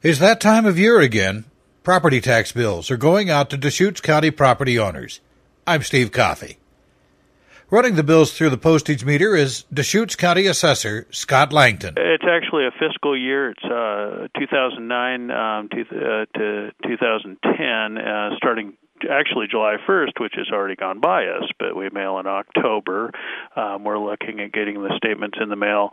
It's that time of year again. Property tax bills are going out to Deschutes County property owners. I'm Steve Coffey. Running the bills through the postage meter is Deschutes County Assessor Scott Langton. It's actually a fiscal year. It's 2009 to 2010, starting actually July 1st, which has already gone by us, but we mail in October. We're looking at getting the statements in the mail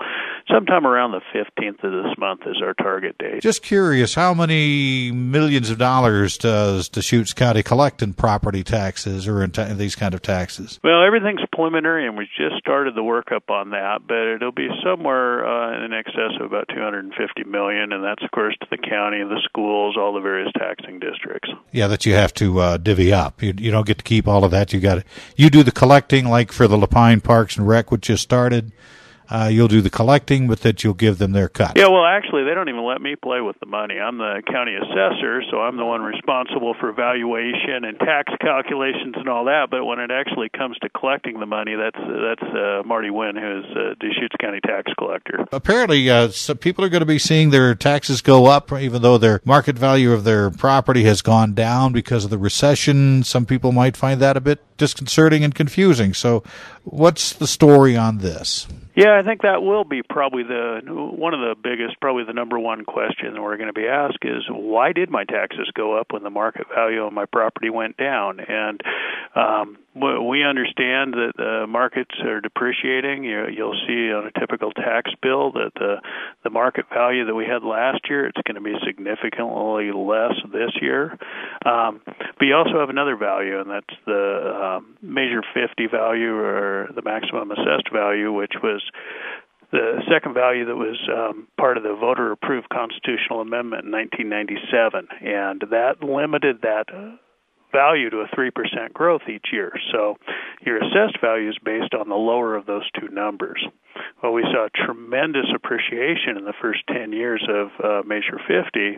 sometime around the 15th of this month is our target date. Just curious, how many millions of dollars does Deschutes County collect in property taxes or in these kind of taxes? Well, everything's preliminary, and we just started the workup on that, but it'll be somewhere in excess of about $250 million, and that's, of course, to the county, the schools, all the various taxing districts. Yeah, that you have to divvy up. You don't get to keep all of that. You do the collecting, like for the Lapine Parks and Rec, which just started. You'll do the collecting, but that you'll give them their cut. Yeah, well, actually, they don't even let me play with the money. I'm the county assessor, so I'm the one responsible for valuation and tax calculations and all that. But when it actually comes to collecting the money, that's Marty Wynn, who's Deschutes County tax collector. Apparently, some people are going to be seeing their taxes go up, even though their market value of their property has gone down because of the recession. Some people might find that a bit disconcerting and confusing. So what's the story on this? Yeah, I think that will be probably one of the biggest, probably the number one question that we're going to be asked is, why did my taxes go up when the market value of my property went down? And we understand that the markets are depreciating. You'll see on a typical tax bill that the market value that we had last year, it's going to be significantly less this year. But you also have another value, and that's the Measure 50 value, or the maximum assessed value, which was the second value that was part of the voter-approved constitutional amendment in 1997, and that limited that value to a 3% growth each year. So your assessed value is based on the lower of those two numbers. Well, we saw tremendous appreciation in the first 10 years of Measure 50,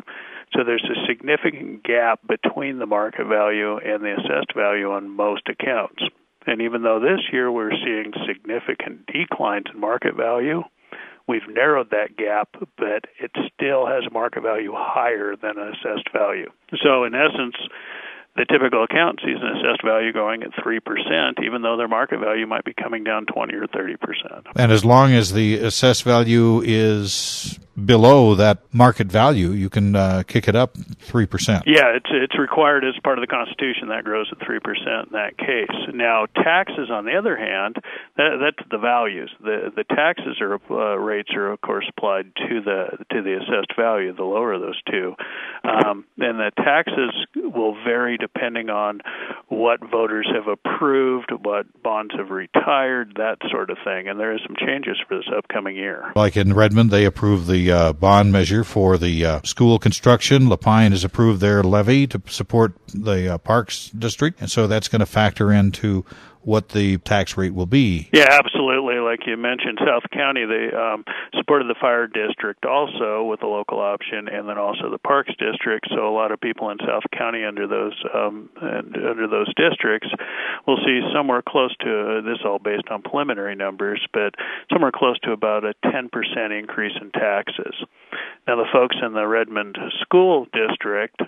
so there's a significant gap between the market value and the assessed value on most accounts. And even though this year we're seeing significant declines in market value, we've narrowed that gap, but it still has a market value higher than an assessed value. So in essence, the typical account sees an assessed value going at 3%, even though their market value might be coming down 20 or 30%. And as long as the assessed value is below that market value, you can kick it up 3%. Yeah, it's required as part of the Constitution. That grows at 3% in that case. Now, taxes, on the other hand, that's the values. The taxes rates are, of course, applied to the assessed value, the lower of those two. And the taxes will vary depending on what voters have approved, what bonds have retired, that sort of thing. And there is some changes for this upcoming year. Like in Redmond, they approved the bond measure for the school construction. Lapine has approved their levy to support the Parks District, and so that's going to factor into what the tax rate will be. Yeah, absolutely. Like you mentioned, South County, they supported the fire district also with a local option, and then also the Parks District. So a lot of people in South County under those districts will see somewhere close to, this is all based on preliminary numbers, but somewhere close to about a 10% increase in taxes. Now the folks in the Redmond School District,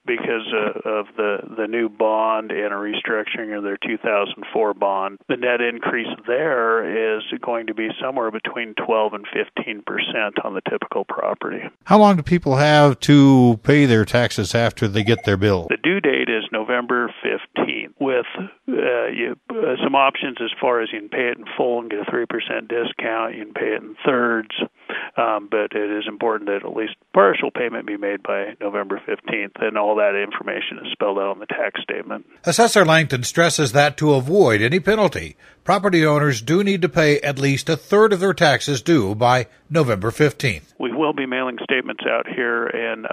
because of the new bond and a restructuring of their 2004 bond, the net increase there is going to be somewhere between 12 and 15% on the typical property. How long do people have to pay their taxes after they get their bill? The due date is November 15th, with some options as far as you can pay it in full and get a 3% discount. You can pay it in thirds. But it is important that at least partial payment be made by November 15th, and all that information is spelled out on the tax statement. Assessor Langton stresses that to avoid any penalty, property owners do need to pay at least a third of their taxes due by November 15th. We will be mailing statements out here in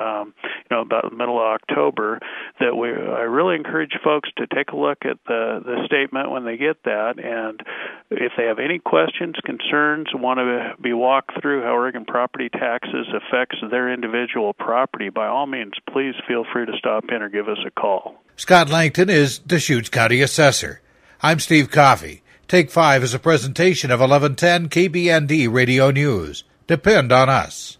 about the middle of October. I really encourage folks to take a look at the statement when they get that, and if they have any questions, concerns, want to be walked through how Oregon property taxes affects their individual property, by all means, please feel free to stop in or give us a call. Scott Langton is Deschutes County Assessor. I'm Steve Coffey. Take 5 is a presentation of 1110 KBND Radio News. Depend on us.